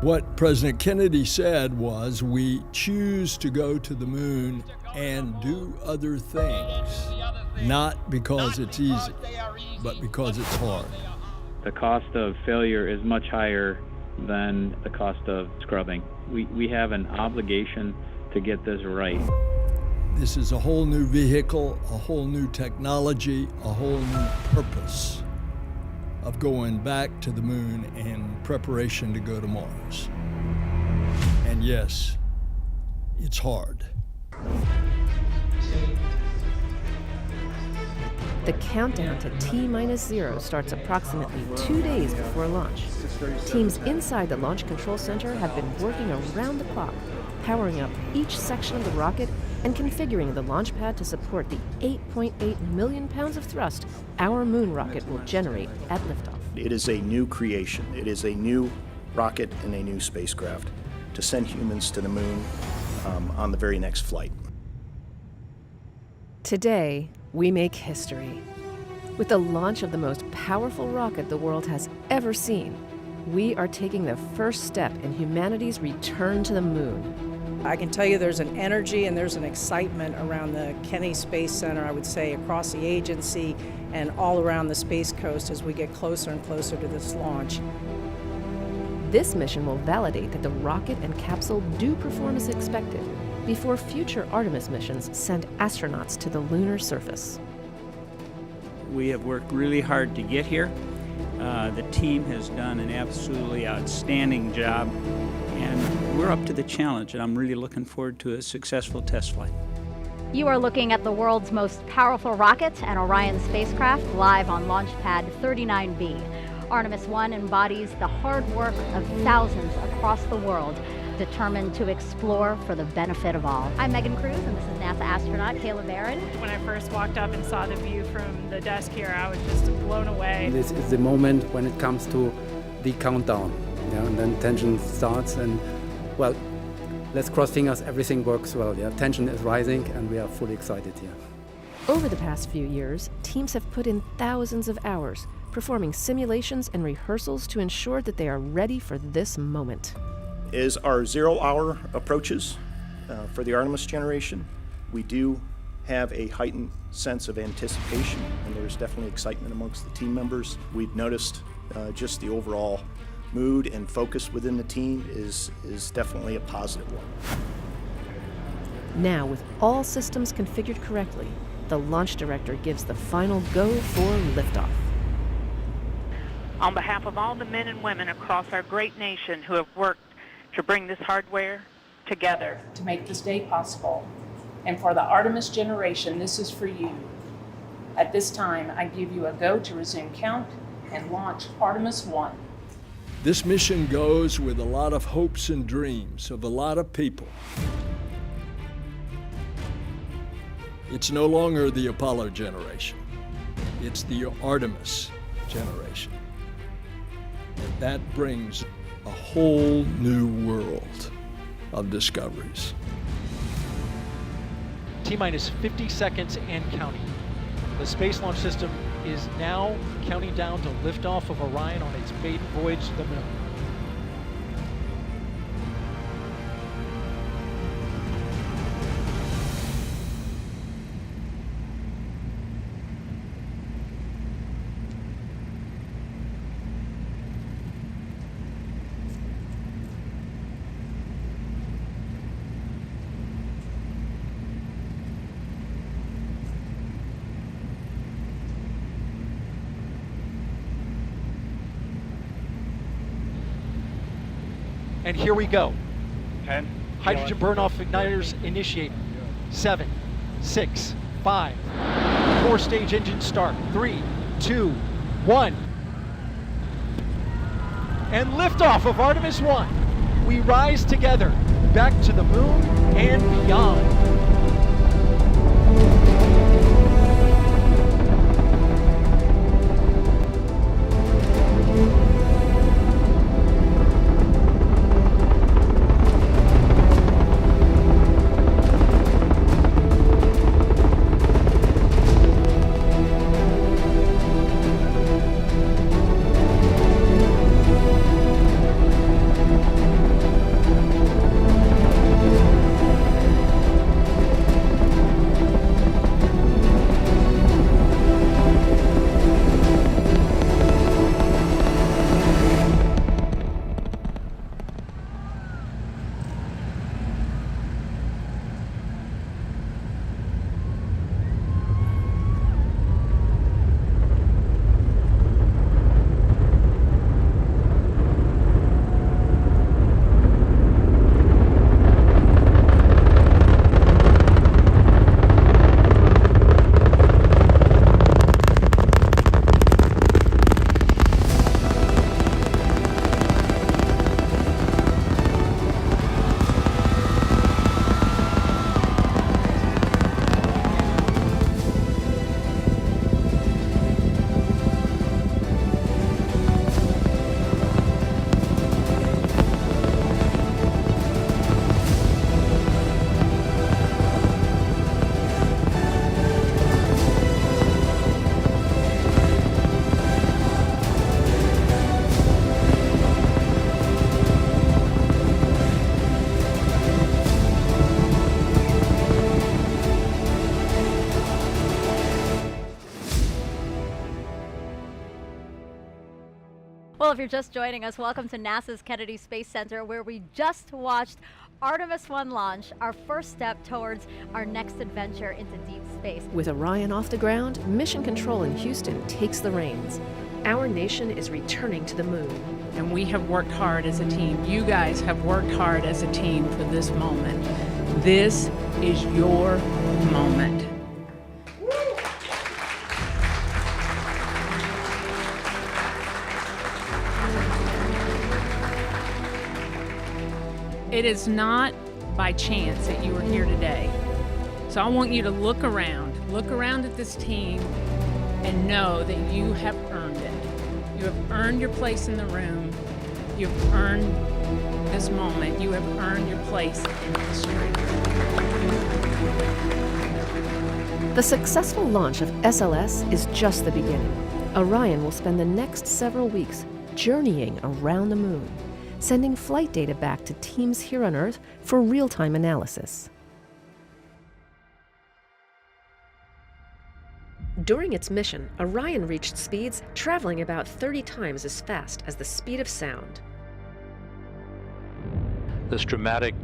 What President Kennedy said was, we choose to go to the moon and do other things, not because it's easy, but because it's hard. The cost of failure is much higher than the cost of scrubbing. We have an obligation to get this right. This is a whole new vehicle, a whole new technology, a whole new purpose of going back to the moon in preparation to go to Mars. And yes, it's hard. The countdown to T-0 starts approximately 2 days before launch. Teams inside the Launch Control Center have been working around the clock, powering up each section of the rocket and configuring the launch pad to support the 8.8 million pounds of thrust our moon rocket will generate at liftoff. It is a new creation. It is a new rocket and a new spacecraft to send humans to the moon on the very next flight. Today, we make history. With the launch of the most powerful rocket the world has ever seen, we are taking the first step in humanity's return to the moon. I can tell you there's an energy and there's an excitement around the Kennedy Space Center, I would say, across the agency and all around the Space Coast as we get closer and closer to this launch. This mission will validate that the rocket and capsule do perform as expected before future Artemis missions send astronauts to the lunar surface. We have worked really hard to get here. The team has done an absolutely outstanding job, and we're up to the challenge, and I'm really looking forward to a successful test flight. You are looking at the world's most powerful rocket and Orion spacecraft live on Launch Pad 39B. Artemis 1 embodies the hard work of thousands across the world determined to explore for the benefit of all. I'm Megan Cruz, and this is NASA astronaut Kayla Barron. When I first walked up and saw the view from the desk here, I was just blown away. This is the moment when it comes to the countdown, and then tension starts, and well, let's cross fingers, everything works well. Tension is rising, and we are fully excited here. Over the past few years, teams have put in thousands of hours performing simulations and rehearsals to ensure that they are ready for this moment. As our 0 hour approaches for the Artemis generation, we do have a heightened sense of anticipation, and there's definitely excitement amongst the team members. We've noticed just the overall mood and focus within the team is definitely a positive one. Now, with all systems configured correctly, the launch director gives the final go for liftoff. On behalf of all the men and women across our great nation who have worked to bring this hardware together to make this day possible, and for the Artemis generation, this is for you. At this time, I give you a go to resume count and launch Artemis 1. This mission goes with a lot of hopes and dreams of a lot of people. It's no longer the Apollo generation. It's the Artemis generation. And that brings a whole new world of discoveries. T-minus 50 seconds and counting. The Space Launch System is now counting down to liftoff of Orion on its maiden voyage to the moon. And here we go. 10. Hydrogen burn-off igniters initiated. 7, 6, 5. 4-stage engine start. 3, 2, 1. And liftoff of Artemis 1. We rise together back to the moon and beyond. if you're just joining us, welcome to NASA's Kennedy Space Center, where we just watched Artemis 1 launch, our first step towards our next adventure into deep space. With Orion off the ground, Mission Control in Houston takes the reins. Our nation is returning to the moon. And we have worked hard as a team. You guys have worked hard as a team for this moment. This is your moment. It is not by chance that you are here today. So I want you to look around at this team and know that you have earned it. You have earned your place in the room. You have earned this moment. You have earned your place in history. The successful launch of SLS is just the beginning. Orion will spend the next several weeks journeying around the moon, sending flight data back to teams here on Earth for real-time analysis. During its mission, Orion reached speeds traveling about 30 times as fast as the speed of sound. This dramatic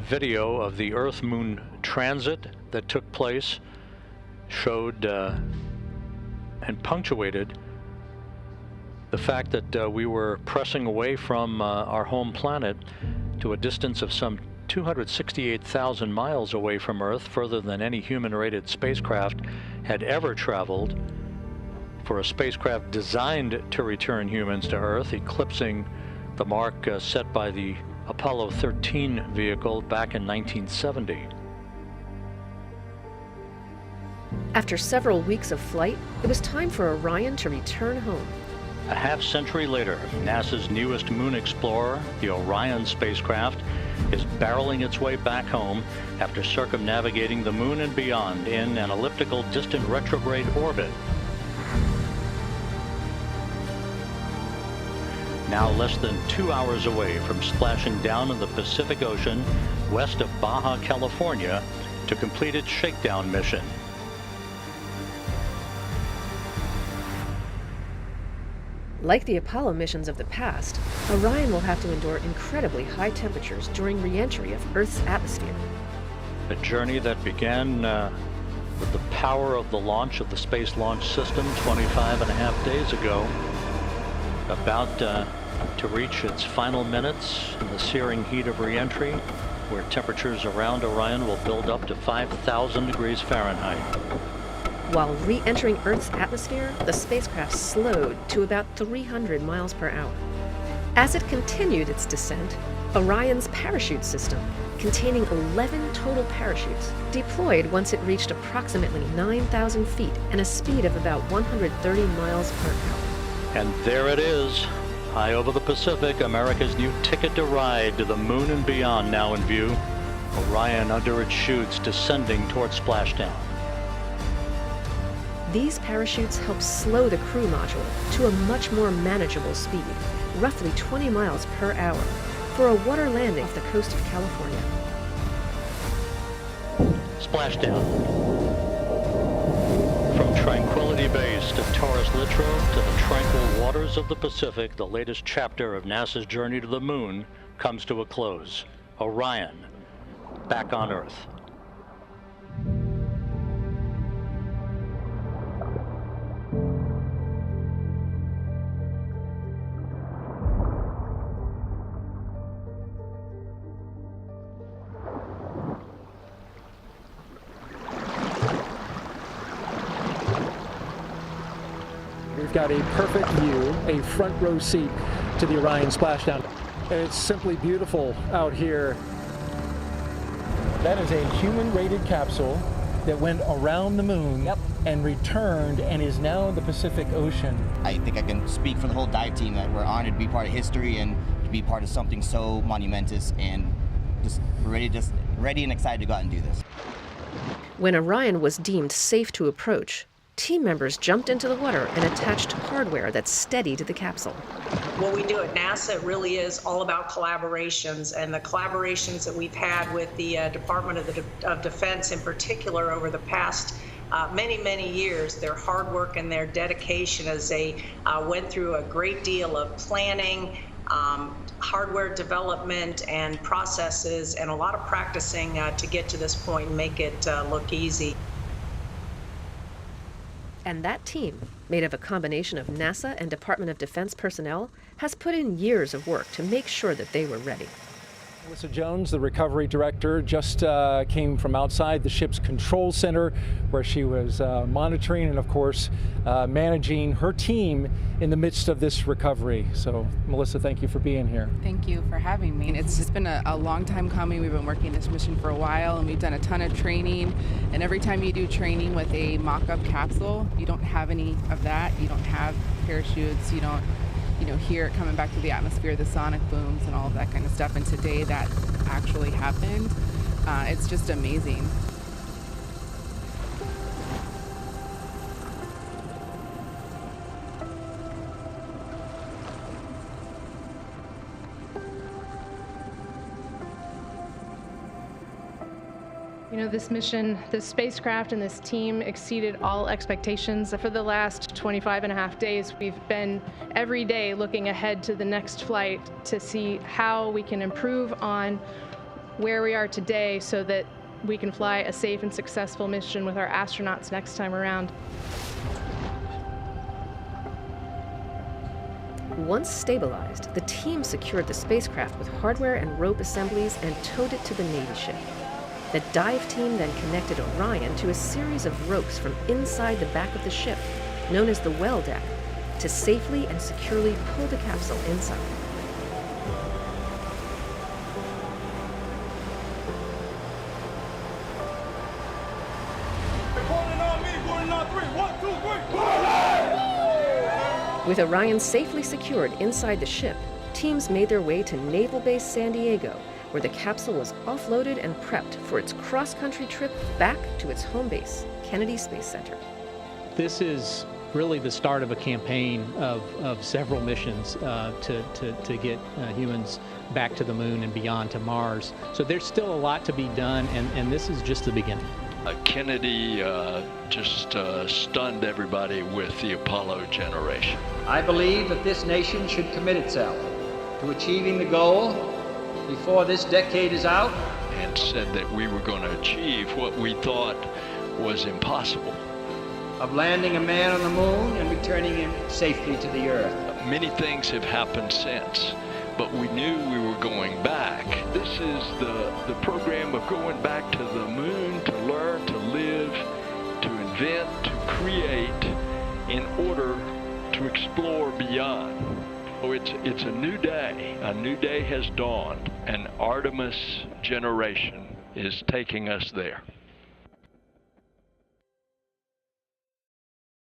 video of the Earth-Moon transit that took place showed and punctuated the fact that we were pressing away from our home planet to a distance of some 268,000 miles away from Earth, further than any human-rated spacecraft had ever traveled. For a spacecraft designed to return humans to Earth, eclipsing the mark set by the Apollo 13 vehicle back in 1970. After several weeks of flight, it was time for Orion to return home. A half-century later, NASA's newest moon explorer, the Orion spacecraft, is barreling its way back home after circumnavigating the moon and beyond in an elliptical distant retrograde orbit. Now less than 2 hours away from splashing down in the Pacific Ocean west of Baja, California, to complete its shakedown mission. Like the Apollo missions of the past, Orion will have to endure incredibly high temperatures during re-entry of Earth's atmosphere. A journey that began with the power of the launch of the Space Launch System 25.5 days ago, about to reach its final minutes in the searing heat of re-entry, where temperatures around Orion will build up to 5,000 degrees Fahrenheit. While re-entering Earth's atmosphere, the spacecraft slowed to about 300 miles per hour. As it continued its descent, Orion's parachute system, containing 11 total parachutes, deployed once it reached approximately 9,000 feet and a speed of about 130 miles per hour. And there it is, high over the Pacific, America's new ticket to ride to the moon and beyond now in view. Orion under its chutes descending towards splashdown. These parachutes help slow the crew module to a much more manageable speed, roughly 20 miles per hour, for a water landing off the coast of California. Splashdown. From Tranquility Base to Taurus Littrow to the tranquil waters of the Pacific, the latest chapter of NASA's journey to the moon comes to a close. Orion, back on Earth. We've got a perfect view, a front row seat to the Orion splashdown. And it's simply beautiful out here. That is a human-rated capsule that went around the moon and returned and is now in the Pacific Ocean. I think I can speak for the whole dive team that we're honored to be part of history and to be part of something so monumentous, and just ready and excited to go out and do this. When Orion was deemed safe to approach, team members jumped into the water and attached hardware that steadied the capsule. What we do at NASA really is all about collaborations, and the collaborations that we've had with the Department of Defense in particular over the past many, many years, their hard work and their dedication as they went through a great deal of planning, hardware development and processes, and a lot of practicing to get to this point and make it look easy. And that team, made of a combination of NASA and Department of Defense personnel, has put in years of work to make sure that they were ready. Melissa Jones, the recovery director, just came from outside the ship's control center where she was monitoring and, of course, managing her team in the midst of this recovery. So, Melissa, thank you for being here. Thank you for having me. It's just been a long time coming. We've been working this mission for a while, and we've done a ton of training. And every time you do training with a mock-up capsule, you don't have any of that. You don't have parachutes. You don't hear it coming back to the atmosphere, the sonic booms and all of that kind of stuff. And today that actually happened. It's just amazing. You know, this mission, this spacecraft and this team exceeded all expectations. For the last 25.5 days, we've been every day looking ahead to the next flight to see how we can improve on where we are today so that we can fly a safe and successful mission with our astronauts next time around. Once stabilized, the team secured the spacecraft with hardware and rope assemblies and towed it to the Navy ship. The dive team then connected Orion to a series of ropes from inside the back of the ship, known as the well deck, to safely and securely pull the capsule inside. With Orion safely secured inside the ship, teams made their way to Naval Base San Diego, where the capsule was offloaded and prepped for its cross-country trip back to its home base, Kennedy Space Center. This is really the start of a campaign of several missions to get humans back to the moon and beyond to Mars. So there's still a lot to be done, and this is just the beginning. Kennedy just stunned everybody with the Apollo generation. I believe that this nation should commit itself to achieving the goal before this decade is out. And said that we were going to achieve what we thought was impossible. Of landing a man on the moon and returning him safely to the Earth. Many things have happened since, but we knew we were going back. This is the program of going back to the moon to learn, to live, to invent, to create in order to explore beyond. So it's a new day. A new day has dawned, and Artemis generation is taking us there.